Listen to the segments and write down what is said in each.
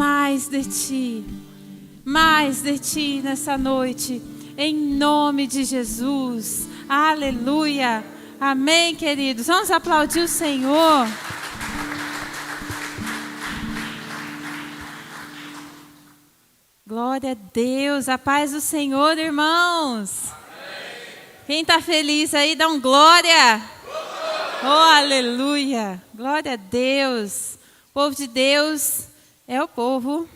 mais de ti nessa noite, em nome de Jesus. Aleluia. Amém, queridos. Vamos aplaudir o Senhor. Glória a Deus. A paz do Senhor, irmãos. Amém. Quem está feliz aí, dá um glória. Oh, aleluia. Glória a Deus. O povo de Deus é o povo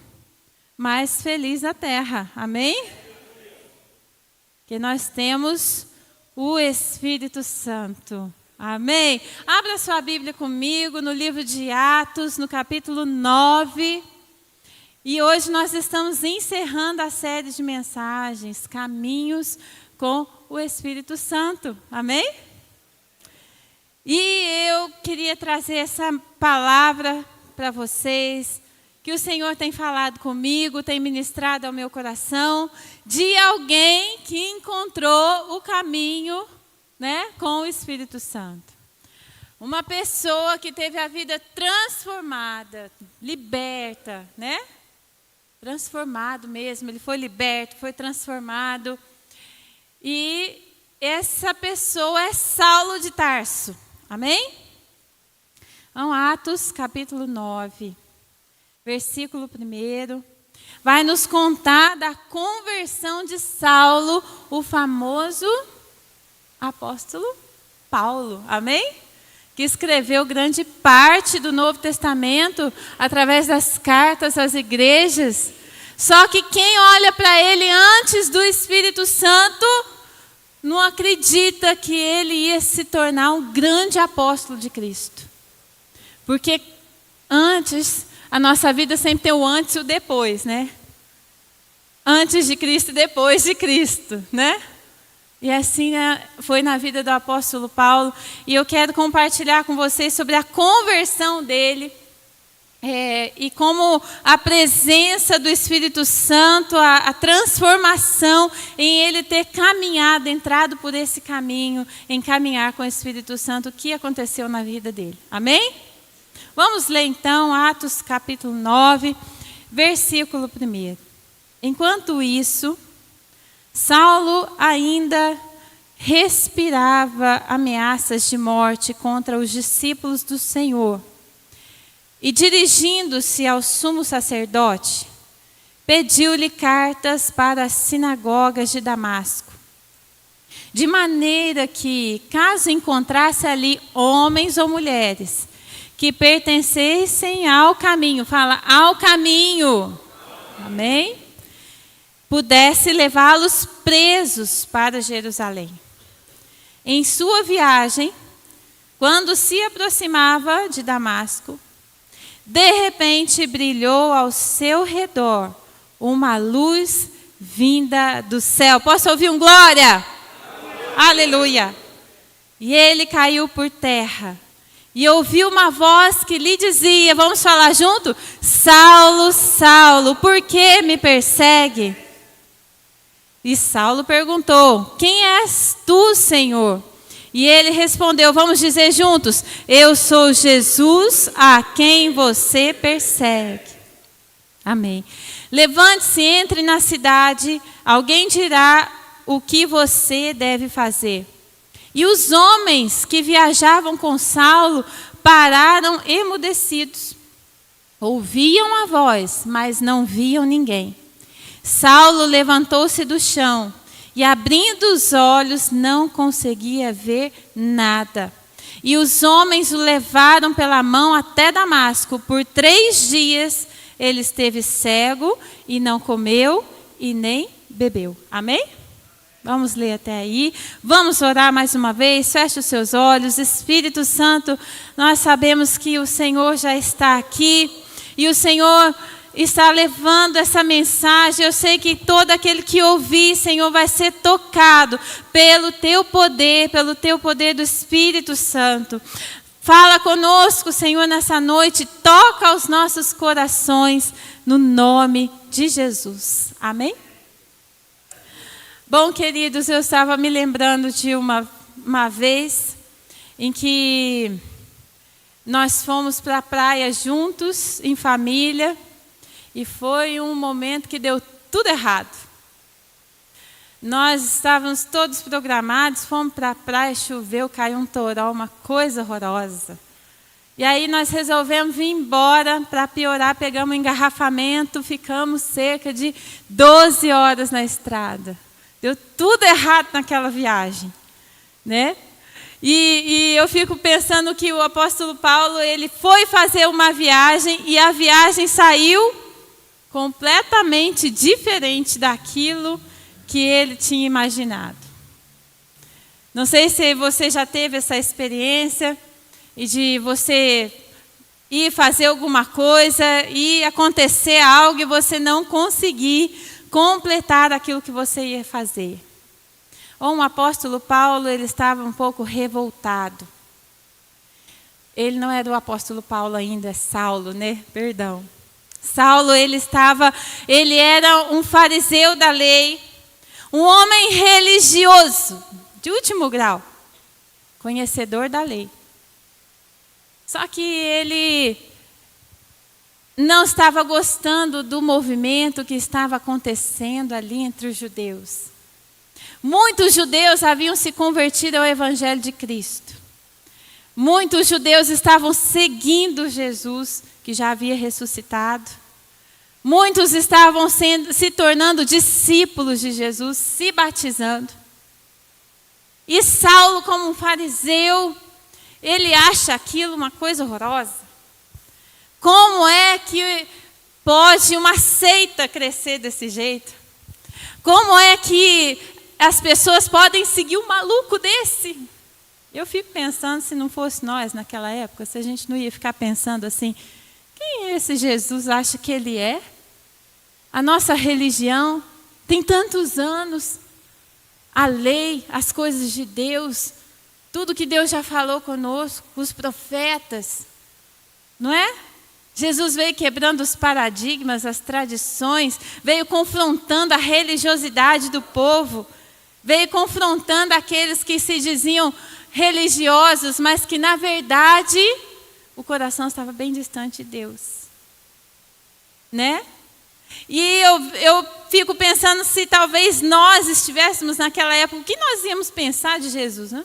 mais feliz da terra. Amém? Que nós temos o Espírito Santo. Amém? Abra sua Bíblia comigo no livro de Atos, no capítulo 9. E hoje nós estamos encerrando a série de mensagens, Caminhos com o Espírito Santo. Amém? E eu queria trazer essa palavra para vocês, que o Senhor tem falado comigo, tem ministrado ao meu coração, de alguém que encontrou o caminho, né, com o Espírito Santo. Uma pessoa que teve a vida transformada, liberta, né? Transformado mesmo, ele foi liberto, foi transformado. E essa pessoa é Saulo de Tarso. Amém? Então, Atos capítulo 9, versículo 1, vai nos contar da conversão de Saulo, o famoso apóstolo Paulo. Amém? Que escreveu grande parte do Novo Testamento através das cartas às igrejas. Só que quem olha para ele antes do Espírito Santo não acredita que ele ia se tornar um grande apóstolo de Cristo. Porque antes, a nossa vida sempre tem o antes e o depois, né? Antes de Cristo e depois de Cristo, né? E assim foi na vida do apóstolo Paulo. E eu quero compartilhar com vocês sobre a conversão dele. E como a presença do Espírito Santo, a transformação em ele ter caminhado, entrado por esse caminho, em caminhar com o Espírito Santo, o que aconteceu na vida dele. Amém? Vamos ler então Atos capítulo 9, versículo 1. Enquanto isso, Saulo ainda respirava ameaças de morte contra os discípulos do Senhor. E dirigindo-se ao sumo sacerdote, pediu-lhe cartas para as sinagogas de Damasco, de maneira que, caso encontrasse ali homens ou mulheres que pertencessem ao caminho, fala, ao caminho, amém? Pudesse levá-los presos para Jerusalém. Em sua viagem, quando se aproximava de Damasco, de repente brilhou ao seu redor uma luz vinda do céu. Posso ouvir um glória? Aleluia! E ele caiu por terra e ouviu uma voz que lhe dizia, vamos falar junto? Saulo, Saulo, por que me persegue? E Saulo perguntou, quem és tu, Senhor? E ele respondeu, vamos dizer juntos, eu sou Jesus a quem você persegue. Amém. Levante-se, entre na cidade, alguém dirá o que você deve fazer. E os homens que viajavam com Saulo pararam emudecidos. Ouviam a voz, mas não viam ninguém. Saulo levantou-se do chão. E abrindo os olhos, não conseguia ver nada. E os homens o levaram pela mão até Damasco. Por 3 dias ele esteve cego e não comeu e nem bebeu. Amém? Vamos ler até aí. Vamos orar mais uma vez. Feche os seus olhos. Espírito Santo, nós sabemos que o Senhor já está aqui. E o Senhor está levando essa mensagem. Eu sei que todo aquele que ouvir, Senhor, vai ser tocado pelo teu poder do Espírito Santo. Fala conosco, Senhor, nessa noite. Toca os nossos corações no nome de Jesus. Amém? Bom, queridos, eu estava me lembrando de uma vez em que nós fomos para a praia juntos, em família. e foi um momento que deu tudo errado. Nós estávamos todos programados, fomos para a praia, choveu, caiu um toró, uma coisa horrorosa. E aí nós resolvemos vir embora. Para piorar, pegamos um engarrafamento, ficamos cerca de 12 horas na estrada. Deu tudo errado naquela viagem, né? E eu fico pensando que o apóstolo Paulo, ele foi fazer uma viagem e a viagem saiu completamente diferente daquilo que ele tinha imaginado. Não sei se você já teve essa experiência e de você ir fazer alguma coisa e acontecer algo e você não conseguir completar aquilo que você ia fazer. Ou o apóstolo Paulo, ele estava um pouco revoltado. Ele não era o apóstolo Paulo ainda, é Saulo, né? Perdão. Saulo, ele era um fariseu da lei, um homem religioso, de último grau, conhecedor da lei. Só que ele não estava gostando do movimento que estava acontecendo ali entre os judeus. Muitos judeus haviam se convertido ao Evangelho de Cristo. Muitos judeus estavam seguindo Jesus, que já havia ressuscitado. Muitos estavam se tornando discípulos de Jesus, se batizando. E Saulo, como um fariseu, ele acha aquilo uma coisa horrorosa. Como é que pode uma seita crescer desse jeito? Como é que as pessoas podem seguir um maluco desse? Eu fico pensando, se não fosse nós naquela época, se a gente não ia ficar pensando assim, quem esse Jesus acha que ele é? A nossa religião tem tantos anos, a lei, as coisas de Deus, tudo que Deus já falou conosco, os profetas, não é? Jesus veio quebrando os paradigmas, as tradições, veio confrontando a religiosidade do povo, veio confrontando aqueles que se diziam religiosos, mas que na verdade o coração estava bem distante de Deus, né? E eu fico pensando se talvez nós estivéssemos naquela época, o que nós íamos pensar de Jesus, né?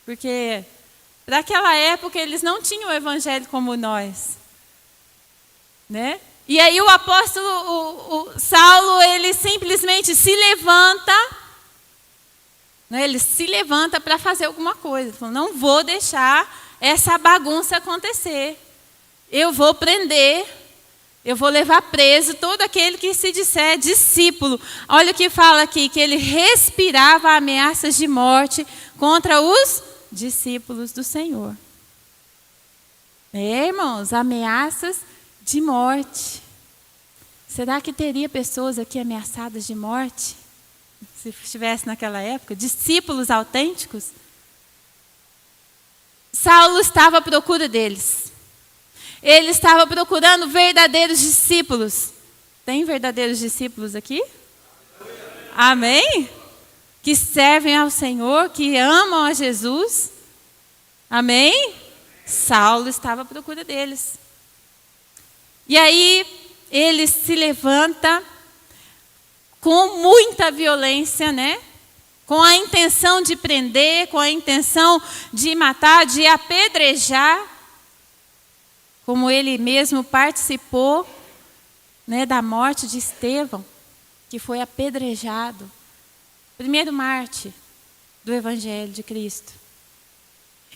Porque para aquela época eles não tinham o evangelho como nós, né? E aí o apóstolo o Saulo, ele simplesmente se levanta, né? Ele se levanta para fazer alguma coisa. Ele falou, não vou deixar essa bagunça acontecer. Eu vou prender, eu vou levar preso todo aquele que se disser discípulo. Olha o que fala aqui, que ele respirava ameaças de morte contra os discípulos do Senhor. Irmãos, ameaças de morte. Será que teria pessoas aqui ameaçadas de morte? Se estivesse naquela época, discípulos autênticos? Saulo estava à procura deles. Ele estava procurando verdadeiros discípulos. Tem verdadeiros discípulos aqui? Amém? Que servem ao Senhor, que amam a Jesus. Amém? Saulo estava à procura deles. E aí, ele se levanta com muita violência, né? Com a intenção de prender, com a intenção de matar, de apedrejar, como ele mesmo participou, né, da morte de Estevão, que foi apedrejado. Primeiro mártir do Evangelho de Cristo.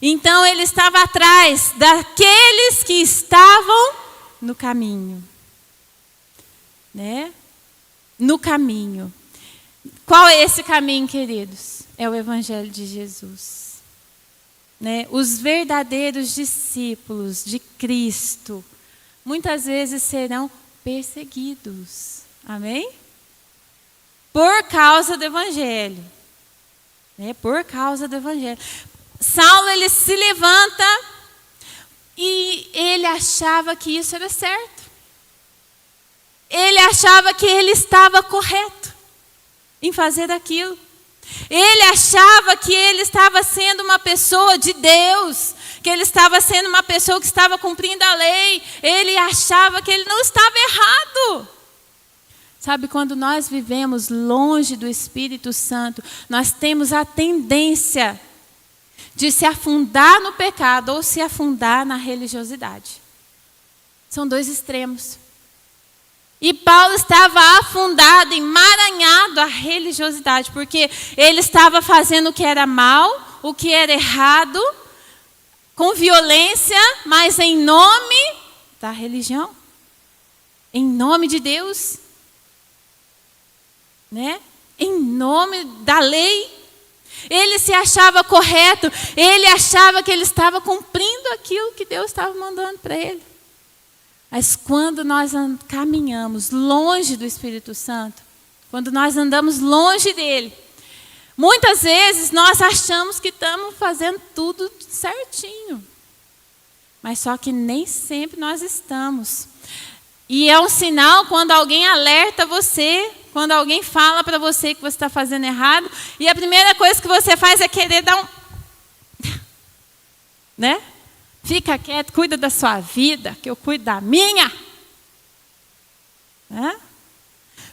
Então ele estava atrás daqueles que estavam no caminho, né? No caminho. Qual é esse caminho, queridos? É o Evangelho de Jesus. Né? Os verdadeiros discípulos de Cristo muitas vezes serão perseguidos. Amém? Por causa do Evangelho. Né? Por causa do Evangelho. Saulo, ele se levanta e ele achava que isso era certo. Ele achava que ele estava correto em fazer aquilo. Ele achava que ele estava sendo uma pessoa de Deus, que ele estava sendo uma pessoa que estava cumprindo a lei. Ele achava que ele não estava errado. Sabe, quando nós vivemos longe do Espírito Santo, nós temos a tendência de se afundar no pecado ou se afundar na religiosidade. São dois extremos. E Paulo estava afundado, emaranhado à religiosidade, porque ele estava fazendo o que era mal, o que era errado, com violência, mas em nome da religião, em nome de Deus, né? Em nome da lei. Ele se achava correto, ele achava que ele estava cumprindo aquilo que Deus estava mandando para ele. Mas quando nós caminhamos longe do Espírito Santo, quando nós andamos longe dele, muitas vezes nós achamos que estamos fazendo tudo certinho. Mas só que nem sempre nós estamos. E é um sinal quando alguém alerta você, quando alguém fala para você que você está fazendo errado, e a primeira coisa que você faz é querer dar um... né? Fica quieto, cuida da sua vida, que eu cuido da minha. Né?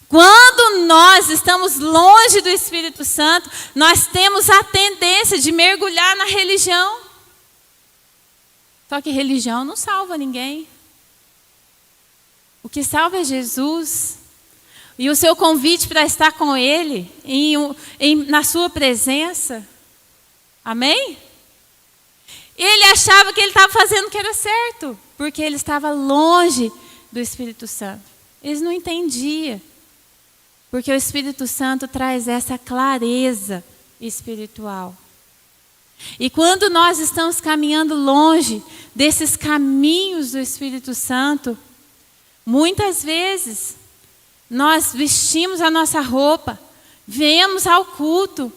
Quando nós estamos longe do Espírito Santo, nós temos a tendência de mergulhar na religião. Só que religião não salva ninguém. O que salva é Jesus. E o seu convite para estar com Ele, na sua presença. Amém? Ele achava que ele estava fazendo o que era certo, porque ele estava longe do Espírito Santo. Eles não entendiam, porque o Espírito Santo traz essa clareza espiritual. E quando nós estamos caminhando longe desses caminhos do Espírito Santo, muitas vezes nós vestimos a nossa roupa, viemos ao culto,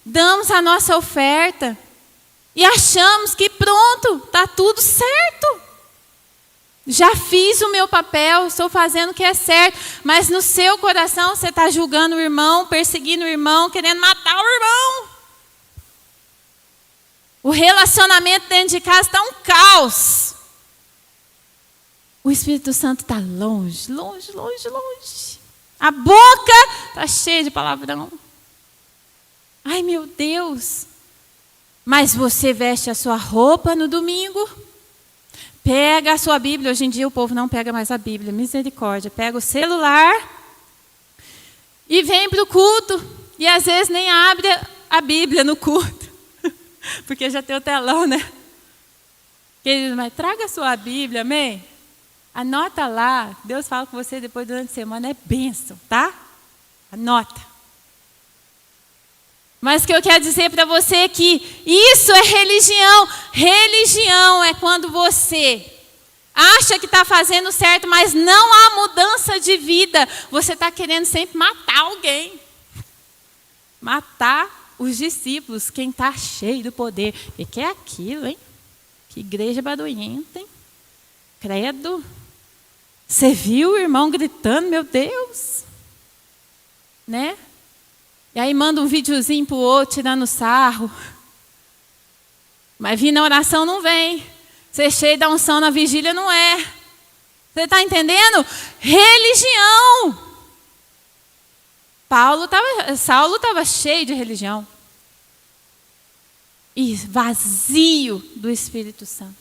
damos a nossa oferta, e achamos que pronto, está tudo certo. Já fiz o meu papel, estou fazendo o que é certo. Mas no seu coração você está julgando o irmão, perseguindo o irmão, querendo matar o irmão. O relacionamento dentro de casa está um caos. O Espírito Santo está longe, longe, longe, longe. A boca está cheia de palavrão. Ai, meu Deus. Mas você veste a sua roupa no domingo, pega a sua Bíblia. Hoje em dia o povo não pega mais a Bíblia, misericórdia. Pega o celular e vem para o culto. E às vezes nem abre a Bíblia no culto, porque já tem o telão, né? Querido, mas traga a sua Bíblia, amém? Anota lá, Deus fala com você depois durante a semana, é bênção, tá? Anota. Mas o que eu quero dizer para você é que isso é religião. Religião é quando você acha que está fazendo certo, mas não há mudança de vida. Você está querendo sempre matar alguém. Matar os discípulos, quem está cheio do poder. E que é aquilo, hein? Que igreja barulhenta, hein? Credo. Você viu o irmão gritando, meu Deus? Né? E aí manda um videozinho para o outro, tirando sarro. Mas vir na oração não vem. Ser cheio da unção na vigília não é. Você está entendendo? Religião. Saulo estava cheio de religião. E vazio do Espírito Santo.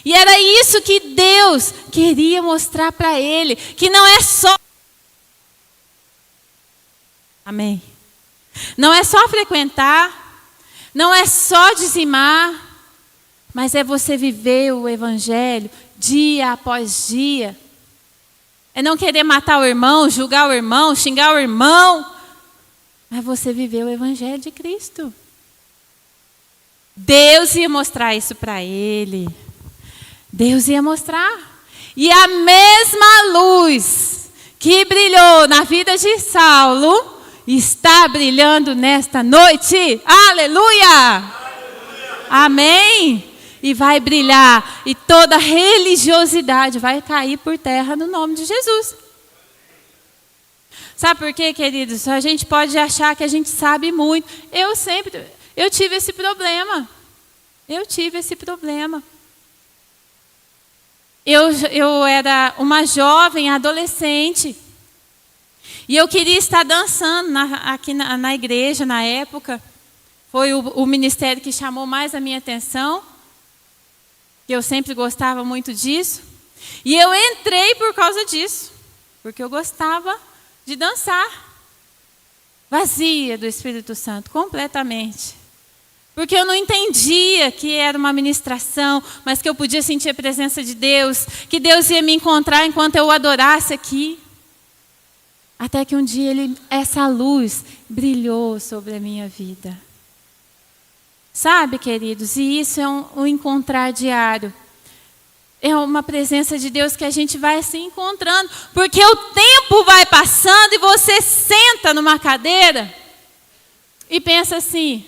E era isso que Deus queria mostrar para ele. Que não é só... Amém. Não é só frequentar, não é só dizimar, mas é você viver o Evangelho dia após dia. É não querer matar o irmão, julgar o irmão, xingar o irmão, mas você viver o Evangelho de Cristo. Deus ia mostrar isso para ele. Deus ia mostrar. E a mesma luz que brilhou na vida de Saulo está brilhando nesta noite. Aleluia! Aleluia! Amém? E vai brilhar. E toda religiosidade vai cair por terra no nome de Jesus. Sabe por quê, queridos? A gente pode achar que a gente sabe muito. Eu tive esse problema. Eu era uma jovem, adolescente. E eu queria estar dançando aqui na igreja na época. Foi o ministério que chamou mais a minha atenção. Eu sempre gostava muito disso. E eu entrei por causa disso. Porque eu gostava de dançar. Vazia do Espírito Santo, completamente. Porque eu não entendia que era uma ministração, mas que eu podia sentir a presença de Deus, que Deus ia me encontrar enquanto eu o adorasse aqui. Até que um dia essa luz brilhou sobre a minha vida. Sabe, queridos, e isso é um encontrar diário. É uma presença de Deus que a gente vai se encontrando. Porque o tempo vai passando e você senta numa cadeira e pensa assim,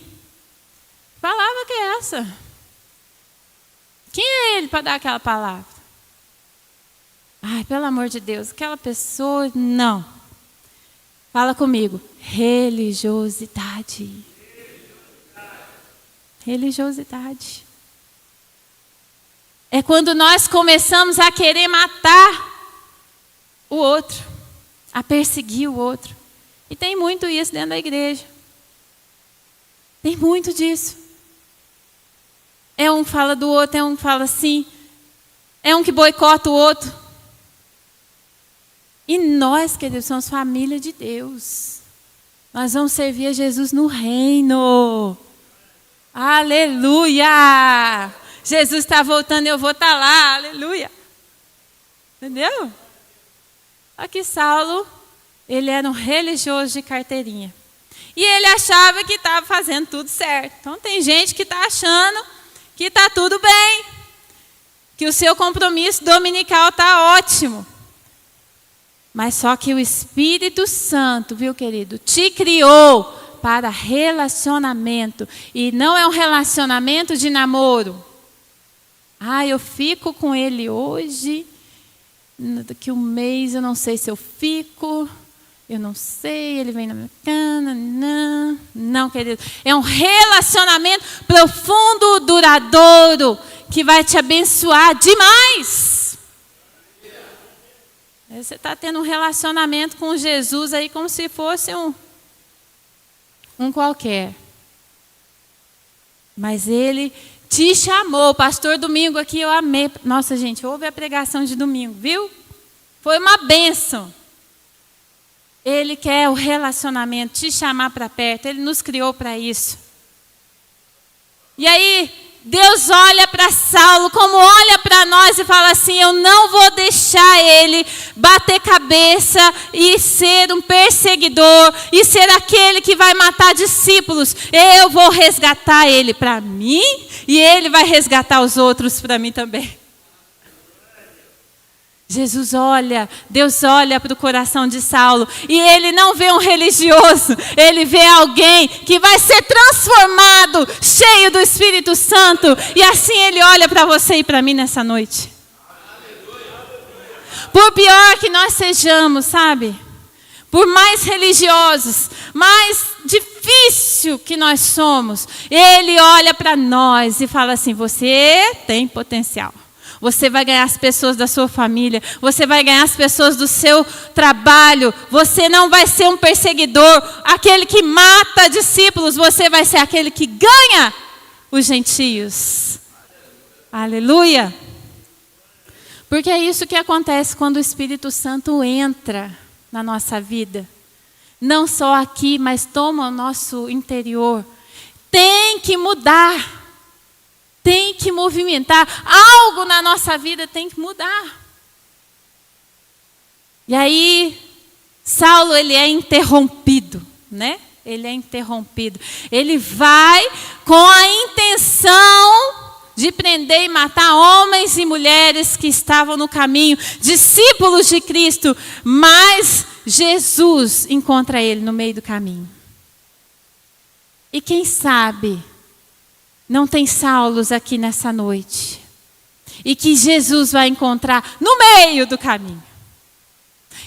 que palavra que é essa? Quem é ele para dar aquela palavra? Ai, pelo amor de Deus, aquela pessoa, não. Fala comigo, religiosidade. Religiosidade. É quando nós começamos a querer matar o outro, a perseguir o outro. E tem muito isso dentro da igreja. Tem muito disso. É um que fala do outro, é um que fala assim. É um que boicota o outro. E nós, queridos, somos família de Deus. Nós vamos servir a Jesus no reino. Aleluia! Jesus está voltando, eu vou estar lá, aleluia. Entendeu? Aqui Saulo, ele era um religioso de carteirinha. E ele achava que estava fazendo tudo certo. Então tem gente que está achando que está tudo bem. Que o seu compromisso dominical está ótimo. Mas só que o Espírito Santo, viu, querido, te criou para relacionamento. E não é um relacionamento de namoro. Ah, eu fico com ele hoje, daqui um mês eu não sei se eu fico, eu não sei, ele vem na minha cama, não, querido. É um relacionamento profundo, duradouro, que vai te abençoar demais. Você está tendo um relacionamento com Jesus aí como se fosse um qualquer. Mas ele te chamou, pastor Domingo aqui, eu amei. Nossa, gente, ouve a pregação de domingo, viu? Foi uma bênção. Ele quer o relacionamento, te chamar para perto. Ele nos criou para isso. E aí, Deus olha para Saulo como olha para nós e fala assim, eu não vou deixar ele bater cabeça e ser um perseguidor e ser aquele que vai matar discípulos. Eu vou resgatar ele para mim e ele vai resgatar os outros para mim também. Jesus olha, Deus olha para o coração de Saulo e ele não vê um religioso, ele vê alguém que vai ser transformado, cheio do Espírito Santo, e assim ele olha para você e para mim nessa noite. Por pior que nós sejamos, sabe? Por mais religiosos, mais difícil que nós somos, ele olha para nós e fala assim, você tem potencial. Você vai ganhar as pessoas da sua família. Você vai ganhar as pessoas do seu trabalho. Você não vai ser um perseguidor, aquele que mata discípulos. Você vai ser aquele que ganha os gentios. Aleluia. Porque é isso que acontece quando o Espírito Santo entra na nossa vida. Não só aqui, mas toma o nosso interior. Tem que mudar. Tem que movimentar, algo na nossa vida tem que mudar. E aí, Saulo, ele é interrompido, né? Ele é interrompido. Ele vai com a intenção de prender e matar homens e mulheres que estavam no caminho, discípulos de Cristo, mas Jesus encontra ele no meio do caminho. E quem sabe não tem Saulos aqui nessa noite. E que Jesus vai encontrar no meio do caminho.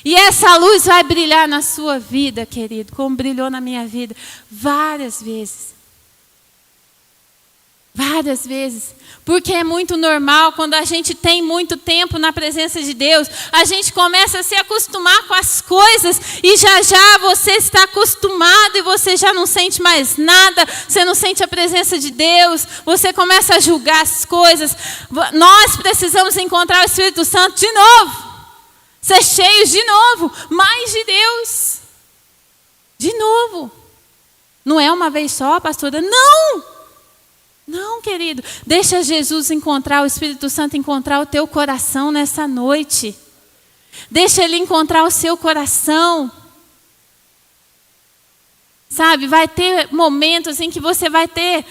E essa luz vai brilhar na sua vida, querido, como brilhou na minha vida várias vezes. Várias vezes. Porque é muito normal, quando a gente tem muito tempo na presença de Deus, a gente começa a se acostumar com as coisas e já já você está acostumado e você já não sente mais nada, você não sente a presença de Deus, você começa a julgar as coisas. Nós precisamos encontrar o Espírito Santo de novo. Ser cheios de novo, mais de Deus. De novo. Não é uma vez só, pastora? Não! Não, querido. Deixa Jesus encontrar, o Espírito Santo encontrar o teu coração nessa noite. Deixa Ele encontrar o seu coração. Sabe, vai ter momentos em que você vai ter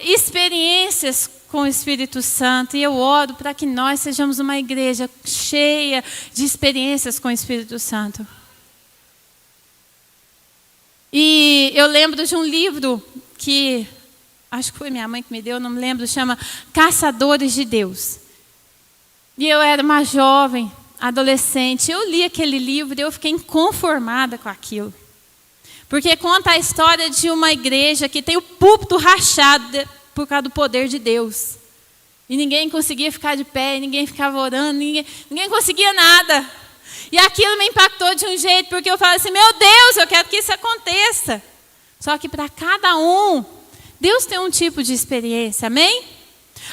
experiências com o Espírito Santo. E eu oro para que nós sejamos uma igreja cheia de experiências com o Espírito Santo. E eu lembro de um livro que, acho que foi minha mãe que me deu, não me lembro, chama Caçadores de Deus. E eu era uma jovem, adolescente, eu li aquele livro e eu fiquei inconformada com aquilo. Porque conta a história de uma igreja que tem o púlpito rachado por causa do poder de Deus. E ninguém conseguia ficar de pé, ninguém ficava orando, ninguém conseguia nada. E aquilo me impactou de um jeito, porque eu falei assim, meu Deus, eu quero que isso aconteça. Só que para cada um, Deus tem um tipo de experiência, amém?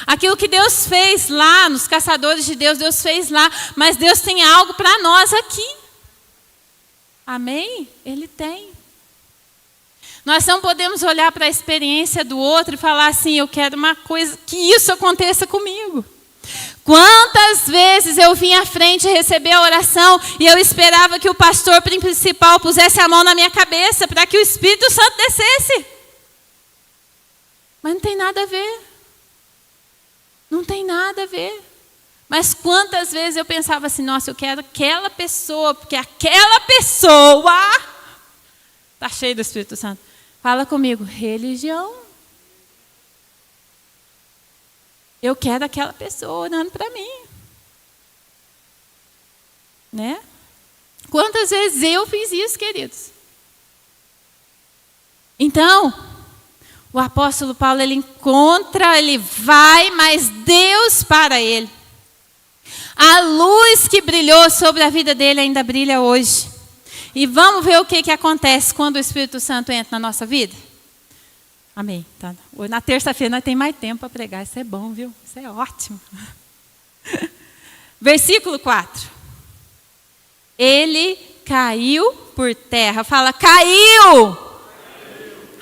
Aquilo que Deus fez lá, nos caçadores de Deus, Deus fez lá, mas Deus tem algo para nós aqui. Amém? Ele tem. Nós não podemos olhar para a experiência do outro e falar assim, eu quero uma coisa, que isso aconteça comigo. Quantas vezes eu vim à frente receber a oração e eu esperava que o pastor principal pusesse a mão na minha cabeça para que o Espírito Santo descesse. Mas não tem nada a ver. Não tem nada a ver. Mas quantas vezes eu pensava assim, nossa, eu quero aquela pessoa, porque aquela pessoa está cheia do Espírito Santo. Fala comigo, religião. Eu quero aquela pessoa orando para mim. Né? Quantas vezes eu fiz isso, queridos? Então, o apóstolo Paulo, ele vai, mas Deus para ele. A luz que brilhou sobre a vida dele ainda brilha hoje. E vamos ver o que acontece quando o Espírito Santo entra na nossa vida? Amém. Tá. Na terça-feira nós temos mais tempo para pregar. Isso é bom, viu? Isso é ótimo. Versículo 4. Ele caiu por terra. Fala, caiu!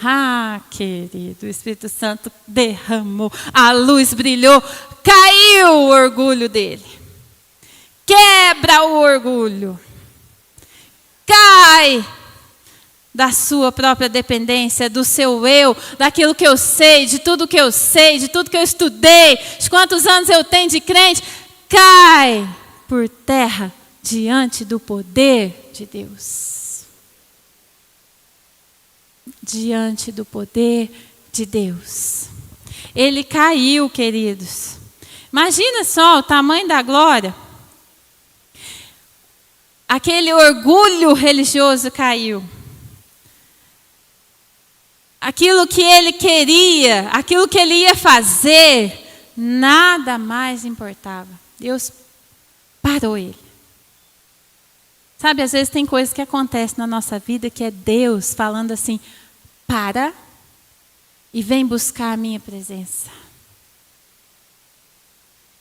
Ah, querido, o Espírito Santo derramou. A luz brilhou. Caiu o orgulho dele. Quebra o orgulho. Cai da sua própria dependência, do seu eu, daquilo que eu sei, de tudo que eu sei, de tudo que eu estudei, de quantos anos eu tenho de crente, cai por terra diante do poder de Deus. Diante do poder de Deus. Ele caiu, queridos. Imagina só o tamanho da glória. Aquele orgulho religioso caiu. Aquilo que ele queria, aquilo que ele ia fazer, nada mais importava. Deus parou ele. Sabe, às vezes tem coisas que acontecem na nossa vida que é Deus falando assim, para e vem buscar a minha presença.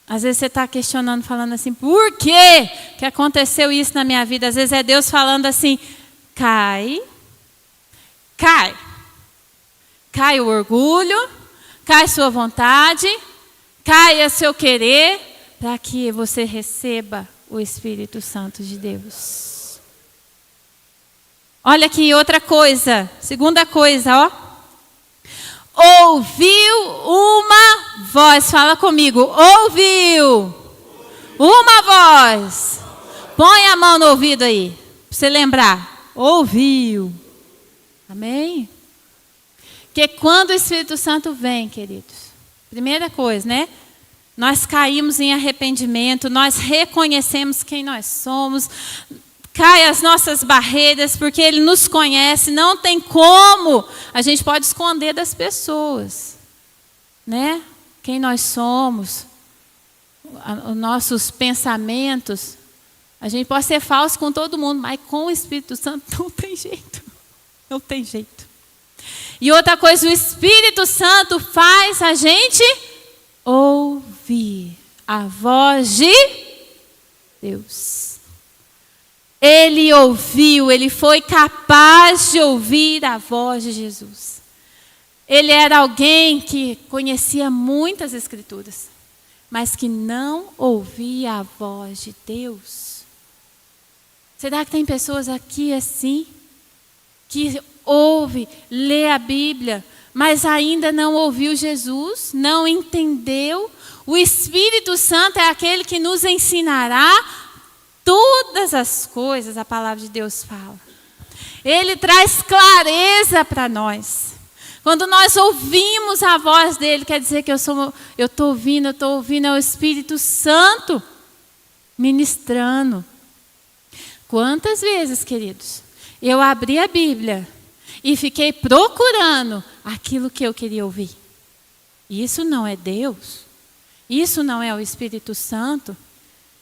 Às vezes você está questionando, falando assim, por que aconteceu isso na minha vida? Às vezes é Deus falando assim, cai. Cai o orgulho, cai sua vontade, cai o seu querer, para que você receba o Espírito Santo de Deus. Olha aqui outra coisa, segunda coisa, ó. Ouviu uma voz, fala comigo, ouviu uma voz. Põe a mão no ouvido aí, para você lembrar. Ouviu. Amém? Porque quando o Espírito Santo vem, queridos, primeira coisa, né? Nós caímos em arrependimento, nós reconhecemos quem nós somos, cai as nossas barreiras, porque Ele nos conhece, não tem como. A gente pode esconder das pessoas, né? Quem nós somos, os nossos pensamentos. A gente pode ser falso com todo mundo, mas com o Espírito Santo não tem jeito. Não tem jeito. E outra coisa, o Espírito Santo faz a gente ouvir a voz de Deus. Ele ouviu, ele foi capaz de ouvir a voz de Jesus. Ele era alguém que conhecia muitas escrituras, mas que não ouvia a voz de Deus. Será que tem pessoas aqui assim, que ouve, lê a Bíblia, mas ainda não ouviu Jesus, não entendeu? O Espírito Santo é aquele que nos ensinará todas as coisas, a palavra de Deus fala. Ele traz clareza para nós. Quando nós ouvimos a voz dele, quer dizer que eu estou ouvindo, é o Espírito Santo ministrando. Quantas vezes, queridos, eu abri a Bíblia e fiquei procurando aquilo que eu queria ouvir. Isso não é Deus. Isso não é o Espírito Santo.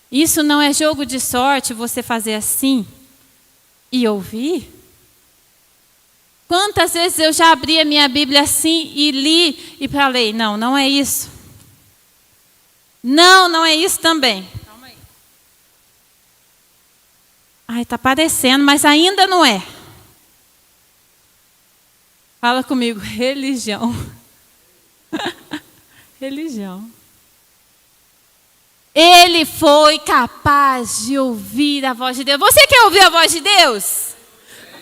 Isso não é jogo de sorte, você fazer assim e ouvir. Quantas vezes eu já abri a minha Bíblia assim e li e falei, não é isso. Não é isso também. Calma aí. Ai, está parecendo, mas ainda não é. Fala comigo, religião. Religião. Ele foi capaz de ouvir a voz de Deus. Você quer ouvir a voz de Deus?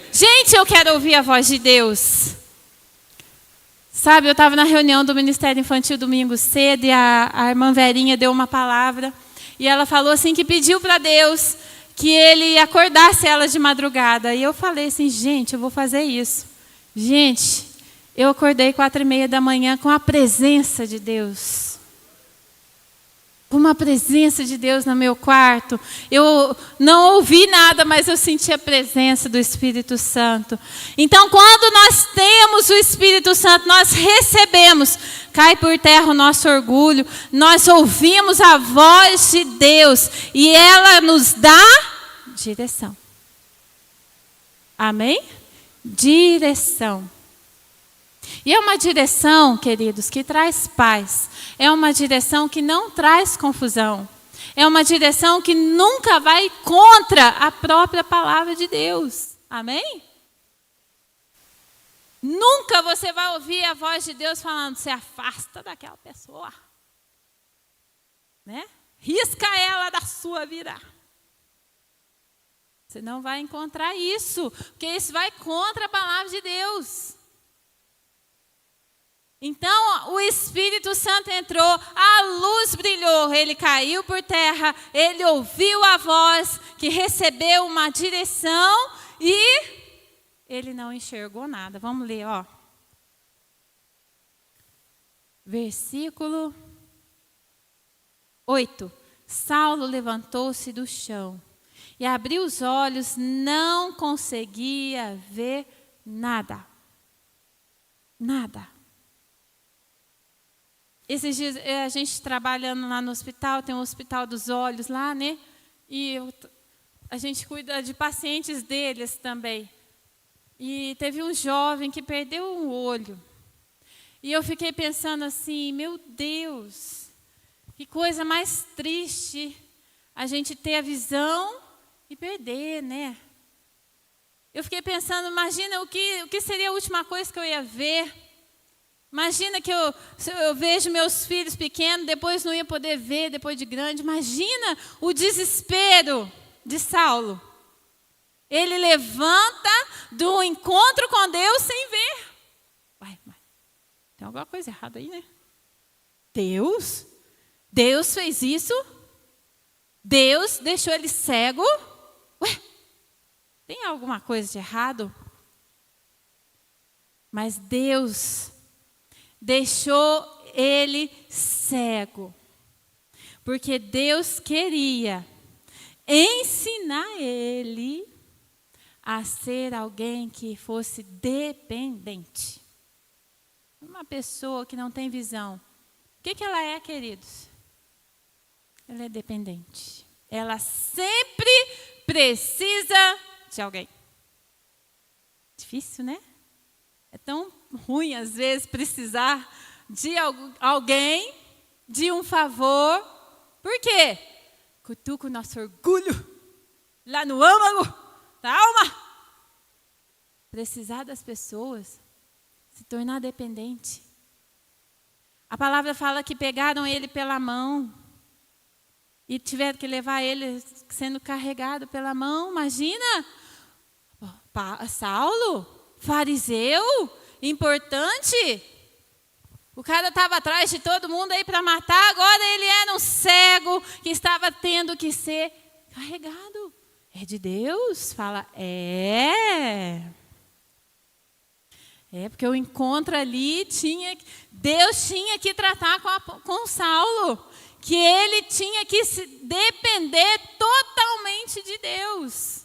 Gente, eu quero ouvir a voz de Deus. Sabe, eu estava na reunião do Ministério Infantil domingo cedo e a irmã Verinha deu uma palavra. E ela falou assim que pediu para Deus que Ele acordasse ela de madrugada. E eu falei assim, gente, eu vou fazer isso. Gente, eu acordei 4:30 da manhã com a presença de Deus. Com uma presença de Deus no meu quarto. Eu não ouvi nada, mas eu senti a presença do Espírito Santo. Então, quando nós temos o Espírito Santo, nós recebemos, cai por terra o nosso orgulho, nós ouvimos a voz de Deus e ela nos dá direção. Amém? Direção. E é uma direção, queridos, que traz paz. É uma direção que não traz confusão. É uma direção que nunca vai contra a própria palavra de Deus. Amém? Nunca você vai ouvir a voz de Deus falando, se afasta daquela pessoa. Né? Risca ela da sua vida. Você não vai encontrar isso, porque isso vai contra a palavra de Deus. Então, o Espírito Santo entrou, a luz brilhou, ele caiu por terra, ele ouviu a voz, que recebeu uma direção e ele não enxergou nada. Vamos ler, ó. Versículo 8. Saulo levantou-se do chão e abriu os olhos, não conseguia ver nada. Nada. Esses dias, a gente trabalhando lá no hospital, tem um hospital dos olhos lá, né? E a gente cuida de pacientes deles também. E teve um jovem que perdeu um olho. E eu fiquei pensando assim, meu Deus, que coisa mais triste a gente ter a visão e perder, né? Eu fiquei pensando, imagina o que seria a última coisa que eu ia ver. Imagina que eu vejo meus filhos pequenos, depois não ia poder ver, depois de grande. Imagina o desespero de Saulo. Ele levanta do encontro com Deus sem ver. Vai, tem alguma coisa errada aí, né? Deus fez isso? Deus deixou ele cego? Ué, tem alguma coisa de errado? Mas Deus deixou ele cego, porque Deus queria ensinar ele a ser alguém que fosse dependente. Uma pessoa que não tem visão, o que ela é, queridos? Ela é dependente. Ela sempre precisa de alguém. Difícil, né? É tão ruim, às vezes, precisar de alguém, de um favor. Por quê? Cutuca o nosso orgulho, lá no âmago da alma. Precisar das pessoas, se tornar dependente. A palavra fala que pegaram ele pela mão e tiveram que levar ele sendo carregado pela mão. Imagina, Saulo, fariseu, importante. O cara estava atrás de todo mundo aí para matar, agora ele era um cego que estava tendo que ser carregado. É de Deus? Fala, porque o encontro ali Deus tinha que tratar com Saulo, que ele tinha que se depender totalmente de Deus.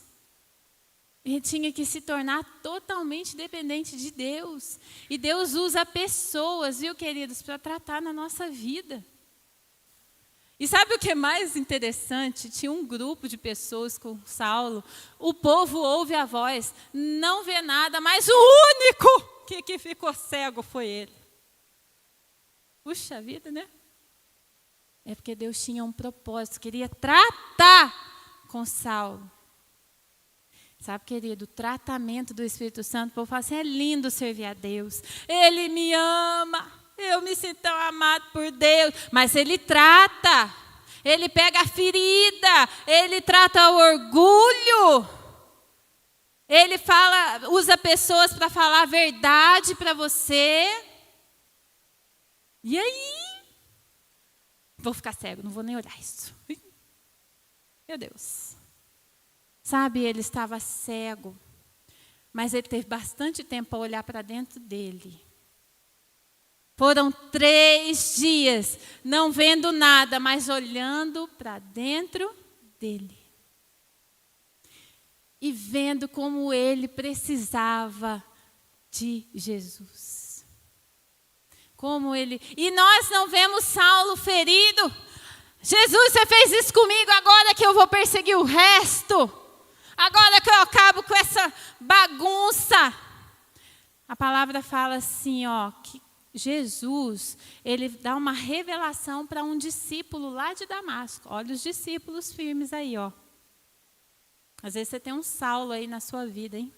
Ele tinha que se tornar totalmente dependente de Deus. E Deus usa pessoas, viu, queridos, para tratar na nossa vida. E sabe o que é mais interessante? Tinha um grupo de pessoas com Saulo. O povo ouve a voz, não vê nada, mas o único que ficou cego foi ele. Puxa vida, né? É porque Deus tinha um propósito, queria tratar com Saulo. Sabe, querido, o tratamento do Espírito Santo, o povo fala assim, é lindo servir a Deus. Ele me ama, eu me sinto tão amado por Deus. Mas Ele trata, Ele pega a ferida, Ele trata o orgulho. Ele usa pessoas para falar a verdade para você. E aí? Vou ficar cego, não vou nem olhar isso. Meu Deus. Sabe, ele estava cego, mas ele teve bastante tempo para olhar para dentro dele. Foram 3 dias, não vendo nada, mas olhando para dentro dele. E vendo como ele precisava de Jesus. E nós não vemos Saulo ferido. Jesus, você fez isso comigo, agora que eu vou perseguir o resto. Agora que eu acabo com essa bagunça. A palavra fala assim, que Jesus, ele dá uma revelação para um discípulo lá de Damasco. Olha os discípulos firmes aí, Às vezes você tem um Saulo aí na sua vida, hein?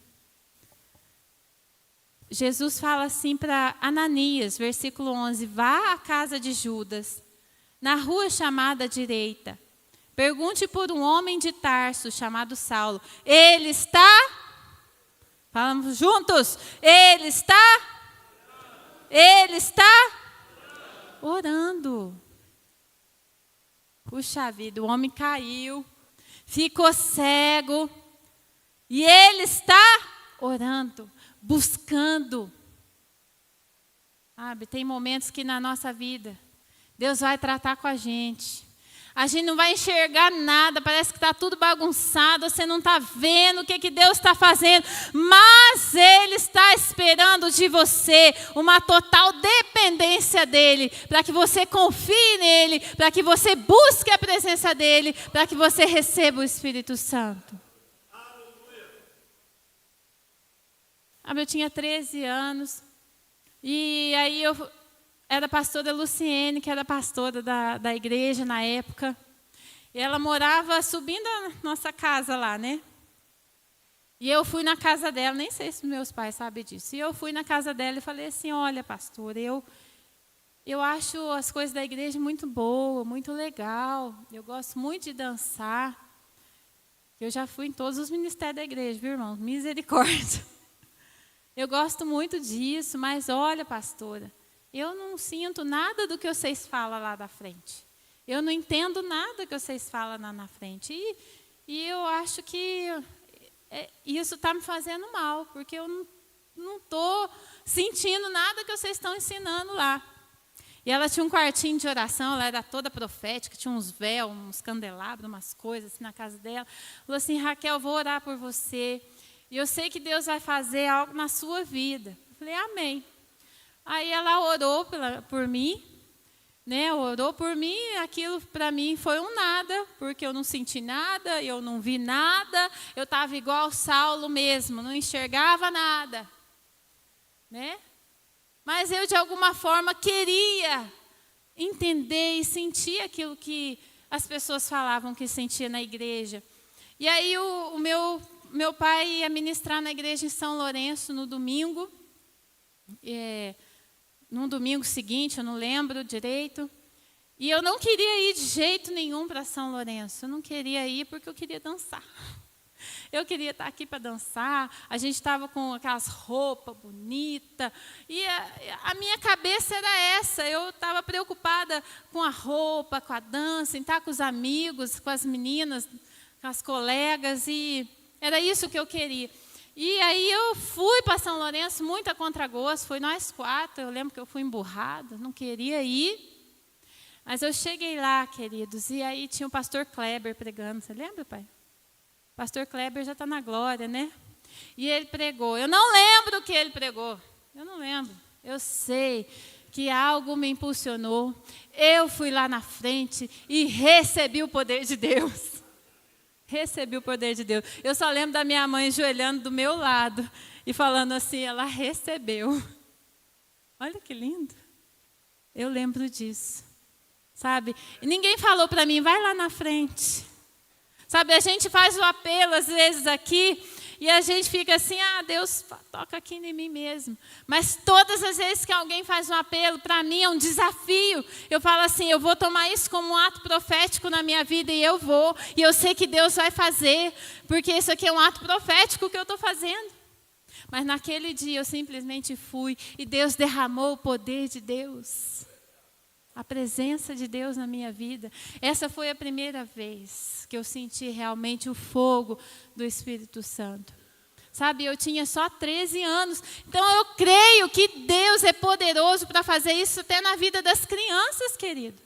Jesus fala assim para Ananias, versículo 11, vá à casa de Judas, na rua chamada direita. Pergunte por um homem de Tarso chamado Saulo. Ele está? Falamos juntos. Ele está? Ele está? Orando. Puxa vida, o homem caiu, ficou cego. E ele está orando, buscando. Sabe, tem momentos que na nossa vida, Deus vai tratar com a gente. A gente não vai enxergar nada, parece que está tudo bagunçado, você não está vendo o que Deus está fazendo, mas Ele está esperando de você uma total dependência dEle, para que você confie nele, para que você busque a presença dEle, para que você receba o Espírito Santo. Eu tinha 13 anos, e aí eu era a pastora Luciene, que era pastora da igreja na época. E ela morava subindo a nossa casa lá, né? E eu fui na casa dela, nem sei se meus pais sabem disso. E eu fui na casa dela e falei assim, olha, pastora, eu acho as coisas da igreja muito boa, muito legal. Eu gosto muito de dançar. Eu já fui em todos os ministérios da igreja, viu, irmão? Misericórdia. Eu gosto muito disso, mas olha, pastora, eu não sinto nada do que vocês falam lá da frente. Eu não entendo nada que vocês falam lá na frente. E eu acho que isso está me fazendo mal, porque eu não estou sentindo nada que vocês estão ensinando lá. E ela tinha um quartinho de oração, ela era toda profética, tinha uns véus, uns candelabros, umas coisas assim na casa dela. Falou assim, Raquel, eu vou orar por você. E eu sei que Deus vai fazer algo na sua vida. Eu falei, amém. Aí ela orou por mim, né? Orou por mim, aquilo para mim foi um nada, porque eu não senti nada, eu não vi nada, eu estava igual Saulo mesmo, não enxergava nada, né? Mas eu, de alguma forma, queria entender e sentir aquilo que as pessoas falavam que sentia na igreja. E aí o meu pai ia ministrar na igreja em São Lourenço no domingo, num domingo seguinte, eu não lembro direito. E eu não queria ir de jeito nenhum para São Lourenço. Eu não queria ir porque eu queria dançar. Eu queria estar aqui para dançar. A gente estava com aquelas roupas bonitas. E a minha cabeça era essa. Eu estava preocupada com a roupa, com a dança, em estar com os amigos, com as meninas, com as colegas. E era isso que eu queria. E aí eu fui para São Lourenço muito a contragosto. Foi nós 4. Eu lembro que eu fui emburrada, não queria ir. Mas eu cheguei lá, queridos. E aí tinha o pastor Kleber pregando. Você lembra, pai? Pastor Kleber já está na glória, né? E ele pregou. Eu não lembro o que ele pregou. Eu não lembro. Eu sei que algo me impulsionou. Eu fui lá na frente e recebi o poder de Deus. Recebi o poder de Deus. Eu só lembro da minha mãe ajoelhando do meu lado e falando assim, ela recebeu. Olha que lindo. Eu lembro disso. Sabe? E ninguém falou para mim, vai lá na frente. Sabe, a gente faz o apelo, às vezes, aqui, e a gente fica assim, Deus toca aqui em mim mesmo. Mas todas as vezes que alguém faz um apelo, para mim é um desafio. Eu falo assim, eu vou tomar isso como um ato profético na minha vida, e eu vou. E eu sei que Deus vai fazer, porque isso aqui é um ato profético que eu estou fazendo. Mas naquele dia eu simplesmente fui, e Deus derramou o poder de Deus. A presença de Deus na minha vida. Essa foi a primeira vez que eu senti realmente o fogo do Espírito Santo. Sabe, eu tinha só 13 anos. Então eu creio que Deus é poderoso para fazer isso até na vida das crianças, querido.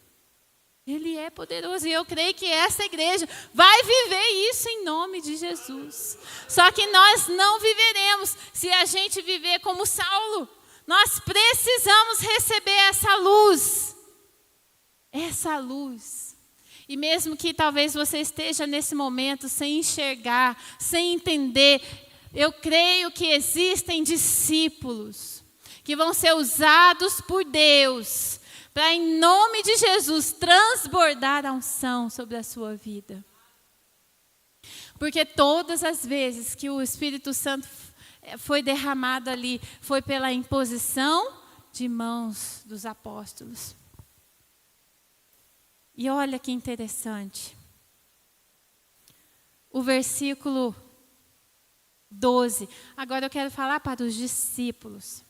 Ele é poderoso e eu creio que essa igreja vai viver isso em nome de Jesus. Só que nós não viveremos se a gente viver como Saulo. Nós precisamos receber essa luz. Essa luz. E mesmo que talvez você esteja nesse momento sem enxergar, sem entender, eu creio que existem discípulos que vão ser usados por Deus para, em nome de Jesus, transbordar a unção sobre a sua vida. Porque todas as vezes que o Espírito Santo foi derramado ali, foi pela imposição de mãos dos apóstolos. E olha que interessante. O versículo 12. Agora eu quero falar para os discípulos.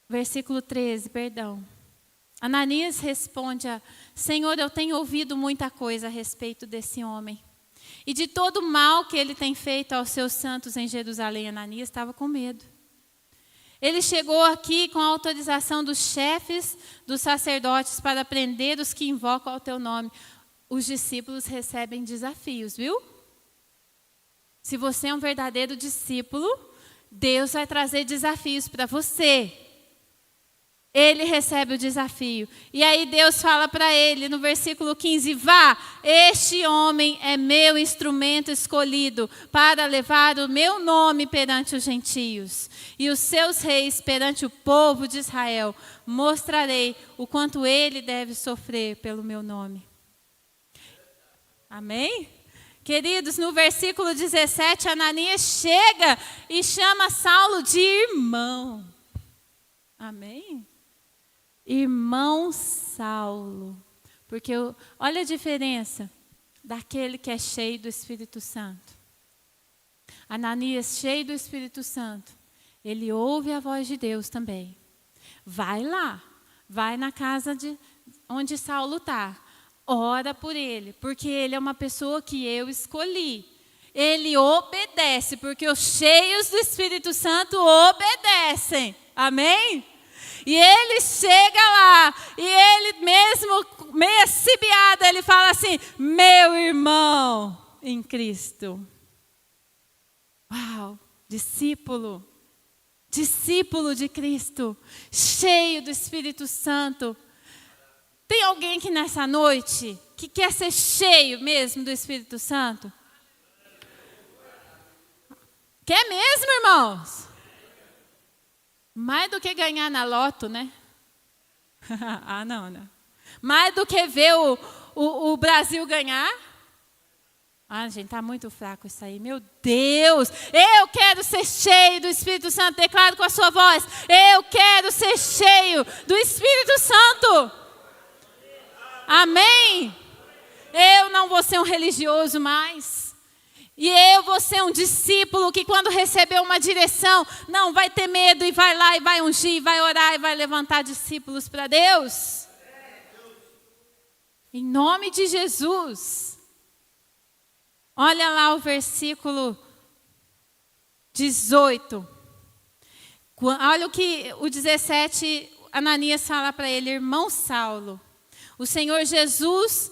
Versículo 13, perdão. Ananias responde Senhor, eu tenho ouvido muita coisa a respeito desse homem. E de todo o mal que ele tem feito aos seus santos em Jerusalém. Ananias estava com medo. Ele chegou aqui com a autorização dos chefes dos sacerdotes para prender os que invocam ao teu nome. Os discípulos recebem desafios, viu? Se você é um verdadeiro discípulo, Deus vai trazer desafios para você. Ele recebe o desafio. E aí Deus fala para ele no versículo 15, vá, este homem é meu instrumento escolhido para levar o meu nome perante os gentios. E os seus reis perante o povo de Israel. Mostrarei o quanto ele deve sofrer pelo meu nome. Amém? Queridos, no versículo 17, Ananias chega e chama Saulo de irmão. Amém? Irmão Saulo. Porque olha a diferença daquele que é cheio do Espírito Santo. Ananias, cheio do Espírito Santo, ele ouve a voz de Deus também. Vai lá, vai na casa onde Saulo está. Ora por ele, porque ele é uma pessoa que eu escolhi. Ele obedece, porque os cheios do Espírito Santo obedecem. Amém? E ele chega lá, e ele mesmo, meio cibiado, ele fala assim: meu irmão em Cristo. Uau, discípulo de Cristo, cheio do Espírito Santo. Tem alguém que nessa noite que quer ser cheio mesmo do Espírito Santo? Quer mesmo, irmãos? Mais do que ganhar na loto, né? Ah, não. Mais do que ver o Brasil ganhar? Ah, gente, está muito fraco isso aí. Meu Deus, eu quero ser cheio do Espírito Santo. Declaro com a sua voz: eu quero ser cheio do Espírito Santo. Amém? Eu não vou ser um religioso mais. E eu vou ser um discípulo que quando receber uma direção, não vai ter medo e vai lá e vai ungir, vai orar e vai levantar discípulos para Deus. Em nome de Jesus. Olha lá o versículo 18. Olha o que o 17, Ananias fala para ele: irmão Saulo, o Senhor Jesus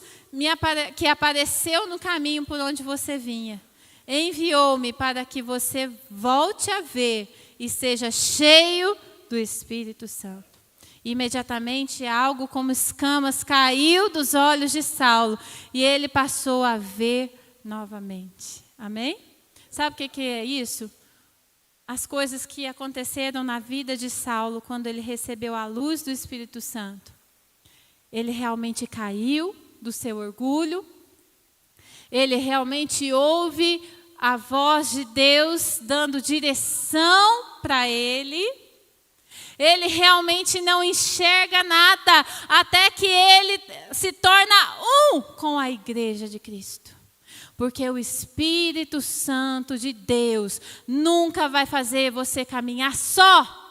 que apareceu no caminho por onde você vinha, enviou-me para que você volte a ver e seja cheio do Espírito Santo. Imediatamente algo como escamas caiu dos olhos de Saulo e ele passou a ver novamente. Amém? Sabe o que é isso? As coisas que aconteceram na vida de Saulo quando ele recebeu a luz do Espírito Santo. Ele realmente caiu do seu orgulho. Ele realmente ouve a voz de Deus dando direção para ele. Ele realmente não enxerga nada até que ele se torna um com a igreja de Cristo. Porque o Espírito Santo de Deus nunca vai fazer você caminhar só.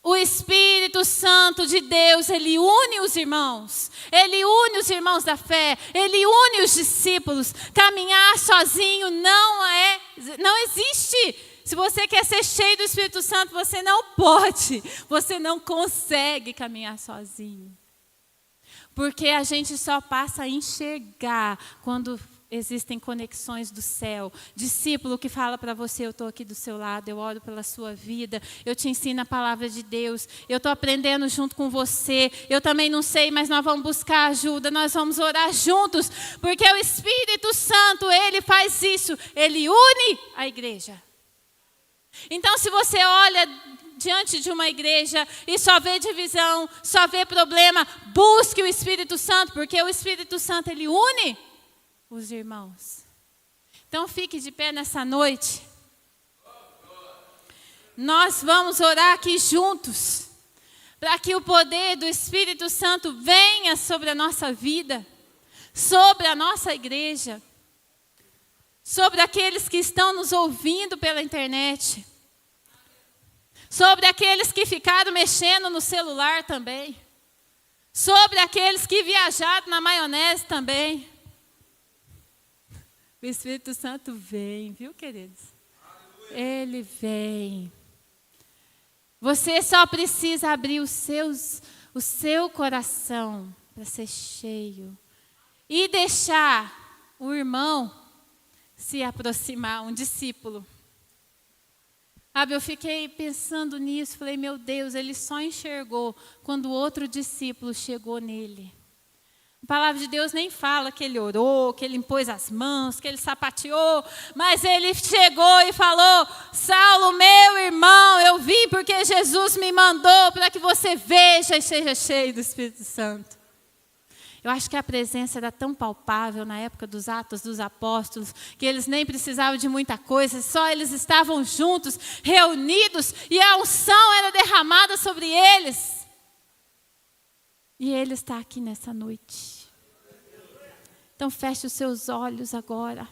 O Espírito Santo de Deus, ele une os irmãos. Ele une os irmãos da fé. Ele une os discípulos. Caminhar sozinho não existe. Se você quer ser cheio do Espírito Santo, você não pode. Você não consegue caminhar sozinho. Porque a gente só passa a enxergar quando existem conexões do céu. Discípulo que fala para você: eu estou aqui do seu lado, eu oro pela sua vida, eu te ensino a palavra de Deus, eu estou aprendendo junto com você, eu também não sei, mas nós vamos buscar ajuda, nós vamos orar juntos, porque o Espírito Santo, ele faz isso, ele une a igreja. Então, se você olha diante de uma igreja e só vê divisão, só vê problema, busque o Espírito Santo, porque o Espírito Santo, ele une os irmãos. Então fique de pé nessa noite. Nós vamos orar aqui juntos, para que o poder do Espírito Santo venha sobre a nossa vida, sobre a nossa igreja, sobre aqueles que estão nos ouvindo pela internet, sobre aqueles que ficaram mexendo no celular também, sobre aqueles que viajaram na maionese também. O Espírito Santo vem, viu, queridos? Ele vem. Você só precisa abrir o seu coração para ser cheio. E deixar o irmão se aproximar, um discípulo. Sabe, eu fiquei pensando nisso, falei: meu Deus, ele só enxergou quando outro discípulo chegou nele. A palavra de Deus nem fala que ele orou, que ele impôs as mãos, que ele sapateou, mas ele chegou e falou: Saulo, meu irmão, eu vim porque Jesus me mandou para que você veja e seja cheio do Espírito Santo. Eu acho que a presença era tão palpável na época dos Atos dos Apóstolos, que eles nem precisavam de muita coisa, só eles estavam juntos, reunidos, e a unção era derramada sobre eles. E Ele está aqui nessa noite. Então feche os seus olhos agora.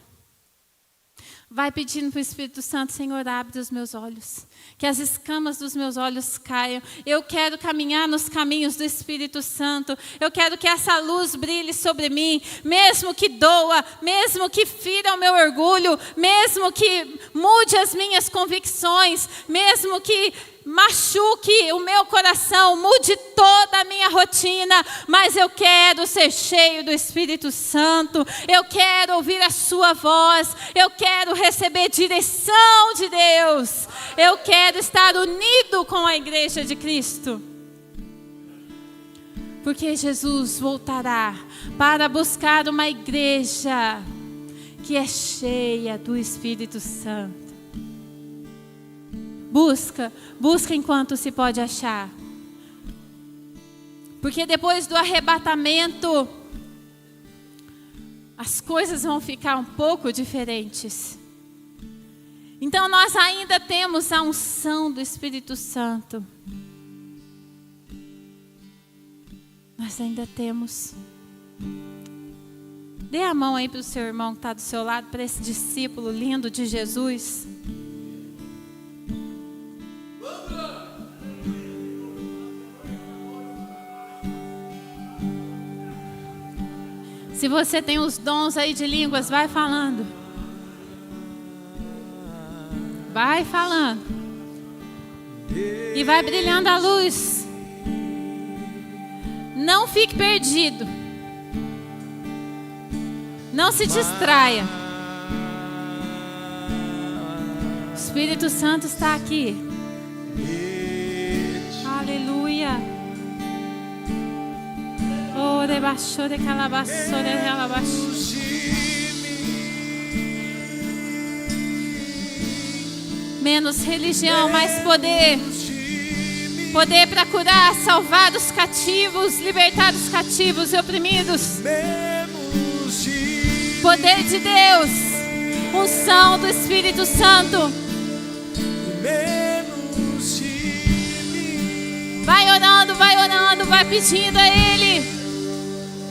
Vai pedindo para o Espírito Santo: Senhor, abre os meus olhos, que as escamas dos meus olhos caiam. Eu quero caminhar nos caminhos do Espírito Santo. Eu quero que essa luz brilhe sobre mim, mesmo que doa, mesmo que fira o meu orgulho, mesmo que mude as minhas convicções, mesmo que machuque o meu coração, mude toda a minha rotina, mas eu quero ser cheio do Espírito Santo, eu quero ouvir a sua voz, eu quero receber direção de Deus, eu quero estar unido com a igreja de Cristo. Porque Jesus voltará para buscar uma igreja que é cheia do Espírito Santo. Busca enquanto se pode achar. Porque depois do arrebatamento, as coisas vão ficar um pouco diferentes. Então nós ainda temos a unção do Espírito Santo. Nós ainda temos. Dê a mão aí para o seu irmão que está do seu lado, para esse discípulo lindo de Jesus. Se você tem os dons aí de línguas, vai falando. Vai falando. E vai brilhando a luz. Não fique perdido. Não se distraia. O Espírito Santo está aqui. Aleluia. Oh, debaixo de calabaço, de calabaço. Menos religião, mais poder. Poder para curar, salvar os cativos, libertar os cativos e oprimidos. Poder de Deus, unção do Espírito Santo. Vai orando, vai pedindo a Ele.